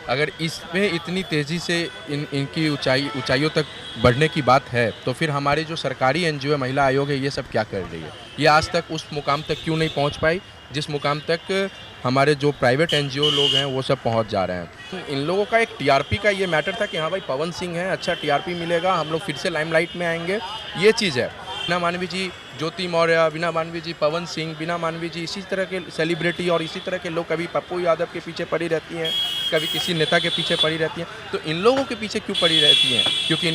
अगर इसमें इतनी तेज़ी से इनकी ऊंचाइयों तक बढ़ने की बात है, तो फिर हमारी जो सरकारी एनजीओ है, महिला आयोग है, ये सब क्या कर रही है? ये आज तक उस मुकाम तक क्यों नहीं पहुंच पाई जिस मुकाम तक हमारे जो प्राइवेट एनजीओ लोग हैं वो सब पहुंच जा रहे हैं। तो इन लोगों का एक टीआरपी का ये मैटर था कि हाँ भाई पवन सिंह है, अच्छा टीआरपी मिलेगा, हम लोग फिर से लाइमलाइट में आएंगे, ये चीज़ है। बीना मानवी जी, ज्योति मौर्य, बीना मानवी जी, पवन सिंह, बीना मानवी जी, इसी तरह के सेलिब्रिटी और इसी तरह के लोग कभी पप्पू यादव के पीछे पड़ी रहती हैं, कभी किसी नेता के पीछे पड़ी रहती हैं। तो इन लोगों के पीछे क्यों पड़ी रहती हैं? क्योंकि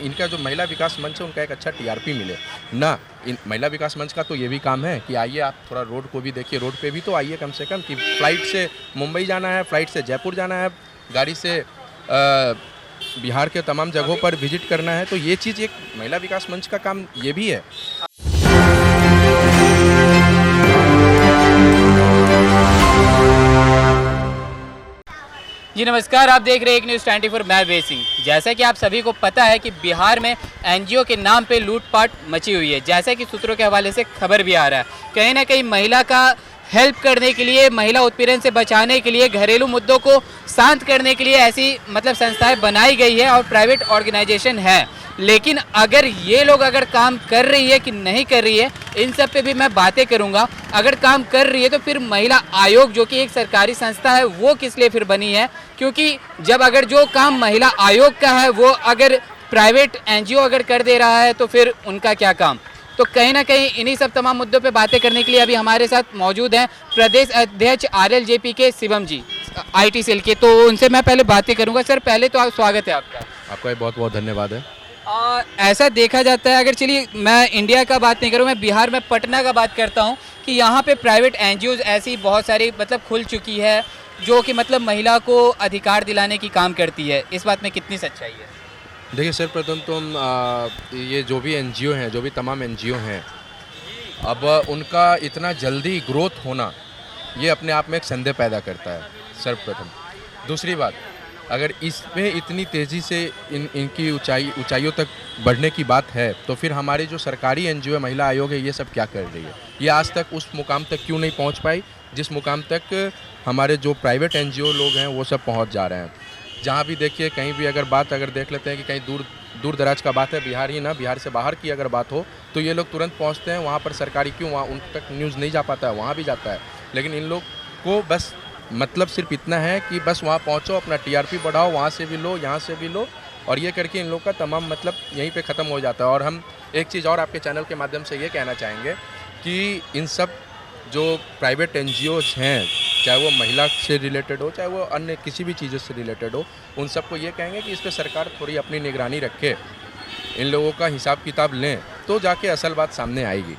इनका जो महिला विकास मंच है उनका एक अच्छा टीआरपी मिले ना। इन महिला विकास मंच का तो ये भी काम है कि आइए आप थोड़ा रोड को भी देखिए, रोड पे भी तो आइए कम से कम। कि फ़्लाइट से मुंबई जाना है, फ़्लाइट से जयपुर जाना है, गाड़ी से बिहार के तमाम जगहों पर विजिट करना है, तो ये चीज़ एक महिला विकास मंच का काम ये भी है। जी नमस्कार, आप देख रहे हैं एक न्यूज़ 24। मैं वेद सिंह। जैसा कि आप सभी को पता है कि बिहार में एनजीओ के नाम पे लूटपाट मची हुई है, जैसा कि सूत्रों के हवाले से खबर भी आ रहा है। कहीं ना कहीं महिला का हेल्प करने के लिए, महिला उत्पीड़न से बचाने के लिए, घरेलू मुद्दों को शांत करने के लिए ऐसी संस्थाएं बनाई गई है और प्राइवेट ऑर्गेनाइजेशन है। लेकिन अगर ये लोग काम कर रही है कि नहीं कर रही है, इन सब पे भी मैं बातें करूंगा। अगर काम कर रही है तो फिर महिला आयोग जो कि एक सरकारी संस्था है वो किस लिए फिर बनी है? क्योंकि जब अगर जो काम महिला आयोग का है वो अगर प्राइवेट एनजीओ अगर कर दे रहा है तो फिर उनका क्या काम? तो कहीं ना कहीं इन्हीं सब तमाम मुद्दों पे बातें करने के लिए अभी हमारे साथ मौजूद हैं प्रदेश अध्यक्ष आरएलजेपी के शिवम जी, आईटी सेल के। तो उनसे मैं पहले बातें करूंगा। सर पहले तो स्वागत है आपका। आपका बहुत बहुत धन्यवाद है। ऐसा देखा जाता है, अगर चलिए मैं इंडिया का बात नहीं करूँ, मैं बिहार में पटना का बात करता हूँ कि यहाँ पे प्राइवेट एनजीओज ऐसी बहुत सारी खुल चुकी है जो कि महिला को अधिकार दिलाने की काम करती है। इस बात में कितनी सच्चाई है? देखिए सर्वप्रथम तो ये जो भी एनजीओ हैं, जो भी तमाम एनजीओ हैं, अब उनका इतना जल्दी ग्रोथ होना ये अपने आप में एक संदेह पैदा करता है सर्वप्रथम। दूसरी बात, अगर इसमें इतनी तेज़ी से इनकी ऊंचाइयों तक बढ़ने की बात है, तो फिर हमारी जो सरकारी एनजीओ है, महिला आयोग है, ये सब क्या कर रही है? ये आज तक उस मुकाम तक क्यों नहीं पहुंच पाई जिस मुकाम तक हमारे जो प्राइवेट एनजीओ लोग हैं वो सब पहुंच जा रहे हैं। जहाँ भी देखिए, कहीं भी अगर देख लेते हैं कि कहीं दूर दराज का बात है, बिहार ही ना, बिहार से बाहर की अगर बात हो तो ये लोग तुरंत पहुँचते हैं वहाँ पर। सरकारी क्यों वहाँ उन तक न्यूज़ नहीं जा पाता है, वहाँ भी जाता है। लेकिन इन लोग को बस सिर्फ इतना है कि बस वहाँ पहुँचो, अपना टीआरपी बढ़ाओ, वहाँ से भी लो, यहाँ से भी लो, और ये करके इन लोग का तमाम यहीं पे ख़त्म हो जाता है। और हम एक चीज़ और आपके चैनल के माध्यम से ये कहना चाहेंगे कि इन सब जो प्राइवेट एनजीओज हैं, चाहे वो महिला से रिलेटेड हो, चाहे वो अन्य किसी भी चीज़ों से रिलेटेड हो, उन सबको ये कहेंगे कि इस पर सरकार थोड़ी अपनी निगरानी रखे, इन लोगों का हिसाब किताब लें, तो जाके असल बात सामने आएगी।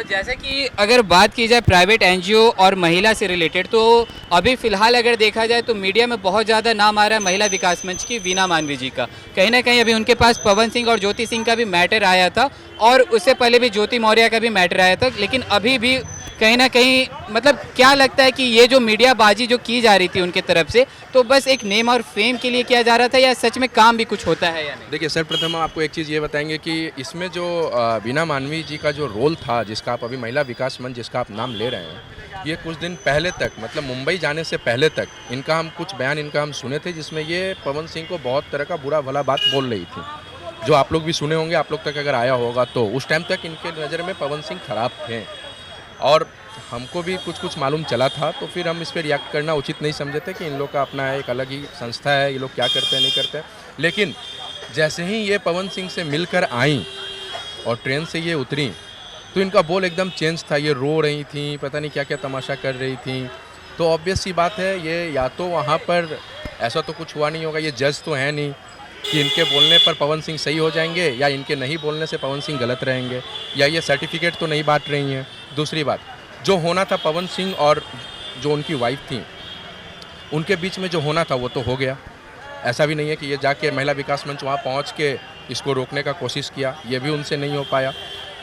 जैसे कि अगर बात की जाए प्राइवेट एनजीओ और महिला से रिलेटेड, तो अभी फ़िलहाल अगर देखा जाए तो मीडिया में बहुत ज़्यादा नाम आ रहा है महिला विकास मंच की बीना मानवी जी का। कहीं ना कहीं अभी उनके पास पवन सिंह और ज्योति सिंह का भी मैटर आया था और उससे पहले भी ज्योति मौर्य का भी मैटर आया था। लेकिन अभी भी कहीं ना कहीं क्या लगता है कि ये जो मीडियाबाजी जो की जा रही थी उनके तरफ से, तो बस एक नेम और फेम के लिए किया जा रहा था या सच में काम भी कुछ होता है या नहीं? देखिए सर्वप्रथम आपको एक चीज़ ये बताएंगे कि इसमें जो बीना मानवी जी का जो रोल था, जिसका आप अभी महिला विकास मंच जिसका आप नाम ले रहे हैं, ये कुछ दिन पहले तक मुंबई जाने से पहले तक इनका हम कुछ बयान हम सुने थे, जिसमें ये पवन सिंह को बहुत तरह का बुरा भला बात बोल रही थी, जो आप लोग भी सुने होंगे, आप लोग तक अगर आया होगा तो। उस टाइम तक इनके नज़र में पवन सिंह खराब थे और हमको भी कुछ मालूम चला था, तो फिर हम इस पर रिएक्ट करना उचित नहीं समझे थे कि इन लोग का अपना एक अलग ही संस्था है, ये लोग क्या करते हैं नहीं करते हैं। लेकिन जैसे ही ये पवन सिंह से मिलकर आईं और ट्रेन से ये उतरी, तो इनका बोल एकदम चेंज था। ये रो रही थी, पता नहीं क्या क्या तमाशा कर रही थी। तो ऑब्वियस सी बात है, ये या तो वहाँ पर ऐसा तो कुछ हुआ नहीं होगा, ये जज तो है नहीं कि इनके बोलने पर पवन सिंह सही हो जाएंगे या इनके नहीं बोलने से पवन सिंह गलत रहेंगे, या ये सर्टिफिकेट तो नहीं बांट रही हैं। दूसरी बात, जो होना था पवन सिंह और जो उनकी वाइफ थी उनके बीच में जो होना था वो तो हो गया। ऐसा भी नहीं है कि ये जाके महिला विकास मंच वहाँ पहुँच के इसको रोकने का कोशिश किया, ये भी उनसे नहीं हो पाया।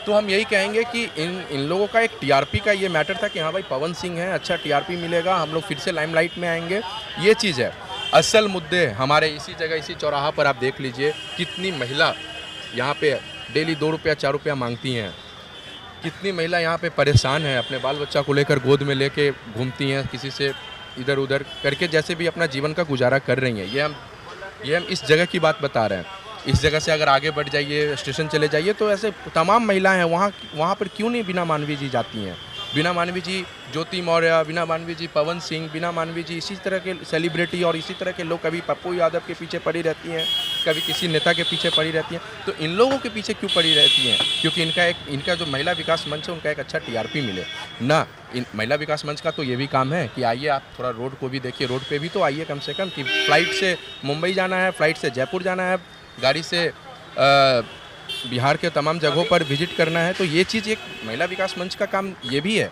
तो हम यही कहेंगे कि इन लोगों का एक टीआरपी का ये मैटर था कि हाँ भाई पवन सिंह है, अच्छा टीआरपी मिलेगा, हम लोग फिर से लाइमलाइट में आएंगे, ये चीज़ है। असल मुद्दे हमारे इसी जगह, इसी चौराहा पर आप देख लीजिए, कितनी महिला यहाँ पे डेली 2 रुपया 4 रुपया मांगती हैं, कितनी महिला यहाँ पे परेशान है, अपने बाल बच्चा को लेकर गोद में लेके घूमती हैं, किसी से इधर उधर करके जैसे भी अपना जीवन का गुजारा कर रही हैं। ये हम इस जगह की बात बता रहे हैं। इस जगह से अगर आगे बढ़ जाइए, स्टेशन चले जाइए, तो ऐसे तमाम महिलाएं हैं वहाँ पर क्यों नहीं बीना मानवी जी जाती हैं। बीना मानवी जी, ज्योति मौर्य, बीना मानवी जी, पवन सिंह, बीना मानवी जी, इसी तरह के सेलिब्रिटी और इसी तरह के लोग कभी पप्पू यादव के पीछे पड़ी रहती हैं, कभी किसी नेता के पीछे पड़ी रहती हैं। तो इन लोगों के पीछे क्यों पड़ी रहती हैं? क्योंकि इनका जो महिला विकास मंच है, उनका एक अच्छा टीआरपी मिले ना। इन महिला विकास मंच का तो ये भी काम है कि आइए आप थोड़ा रोड को भी देखिए, रोड पे भी तो आइए कम से कम। कि फ़्लाइट से मुंबई जाना है, फ़्लाइट से जयपुर जाना है, गाड़ी से बिहार के तमाम जगहों पर विजिट करना है, तो ये चीज़ एक महिला विकास मंच का काम ये भी है।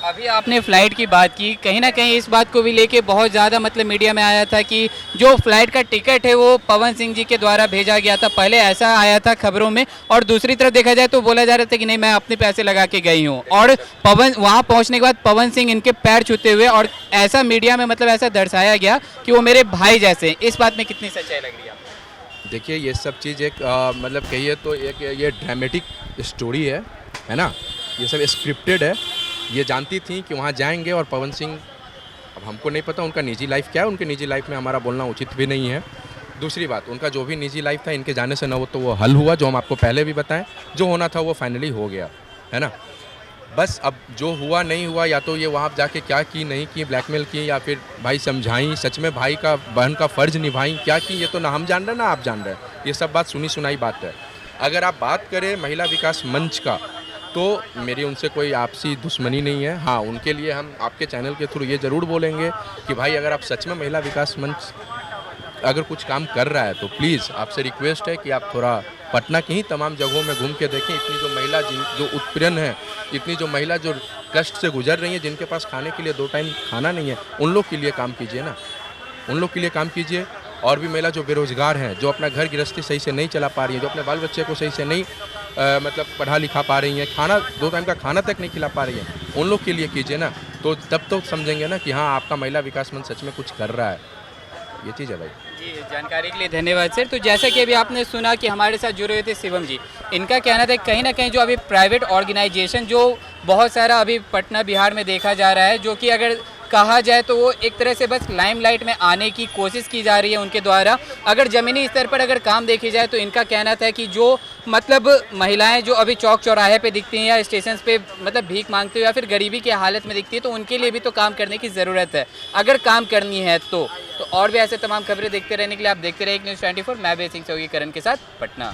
अभी आपने फ़्लाइट की बात की, कहीं ना कहीं इस बात को भी लेके बहुत ज़्यादा मतलब मीडिया में आया था कि जो फ़्लाइट का टिकट है वो पवन सिंह जी के द्वारा भेजा गया था, पहले ऐसा आया था खबरों में। और दूसरी तरफ देखा जाए तो बोला जा रहा था कि नहीं, मैं अपने पैसे लगा के गई हूँ, और वहाँ पहुँचने के बाद पवन सिंह इनके पैर छूते हुए, और ऐसा मीडिया में मतलब ऐसा दर्शाया गया कि वो मेरे भाई जैसे। इस बात में कितनी सच्चाई लग रही है? देखिए, ये सब चीज़ एक मतलब कहिए तो एक ये ड्रामेटिक स्टोरी है ना। ये सब स्क्रिप्टेड है। ये जानती थी कि वहाँ जाएंगे और पवन सिंह, अब हमको नहीं पता उनका निजी लाइफ क्या है, उनके निजी लाइफ में हमारा बोलना उचित भी नहीं है। दूसरी बात, उनका जो भी निजी लाइफ था, इनके जाने से न वो तो वो हल हुआ, जो हम आपको पहले भी बताएं। जो होना था वो फाइनली हो गया, है ना। बस अब जो हुआ नहीं हुआ, या तो ये वहाँ जाके क्या की नहीं की, ब्लैकमेल की, या फिर भाई समझाई, सच में भाई का बहन का फ़र्ज निभाई, क्या की, ये तो ना हम जान रहे ना आप जान रहे हैं। ये सब बात सुनी सुनाई बात है। अगर आप बात करें महिला विकास मंच का, तो मेरी उनसे कोई आपसी दुश्मनी नहीं है। हाँ, उनके लिए हम आपके चैनल के थ्रू ये ज़रूर बोलेंगे कि भाई अगर आप सच में महिला विकास मंच अगर कुछ काम कर रहा है, तो प्लीज़ आपसे रिक्वेस्ट है कि आप थोड़ा पटना की ही तमाम जगहों में घूम के देखें। इतनी जो महिला जो उत्पीड़न है, इतनी जो महिला जो कष्ट से गुजर रही हैं, जिनके पास खाने के लिए 2 टाइम खाना नहीं है, उन लोग के लिए काम कीजिए ना, उन लोग के लिए काम कीजिए। और भी महिला जो बेरोज़गार हैं, जो अपना घर गृहस्थी सही से नहीं चला पा रही हैं, जो अपने बाल बच्चे को सही से नहीं मतलब पढ़ा लिखा पा रही हैं, खाना 2 टाइम का खाना तक नहीं खिला पा रही हैं, उन लोग के लिए कीजिए ना। तो तब तो समझेंगे ना कि हाँ, आपका महिला विकास मंच सच में कुछ कर रहा है। ये चीज़ है भाई। जी, जानकारी के लिए धन्यवाद सर। तो जैसा कि अभी आपने सुना कि हमारे साथ जुड़े हुए थे शिवम जी, इनका कहना था कहीं ना कहीं जो अभी प्राइवेट ऑर्गेनाइजेशन जो बहुत सारा अभी पटना बिहार में देखा जा रहा है, जो कि अगर कहा जाए तो वो एक तरह से बस लाइमलाइट में आने की कोशिश की जा रही है उनके द्वारा। अगर ज़मीनी स्तर पर अगर काम देखी जाए तो इनका कहना था कि जो मतलब महिलाएं जो अभी चौक चौराहे पे दिखती हैं या स्टेशन पे मतलब भीख मांगते हुए या फिर गरीबी की हालत में दिखती है, तो उनके लिए भी तो काम करने की ज़रूरत है, अगर काम करनी है तो। और भी ऐसे तमाम खबरें देखते रहने के लिए आप देखते रहिए न्यूज़ 24। मैं बेसिंग सहयोगी करण के साथ, पटना।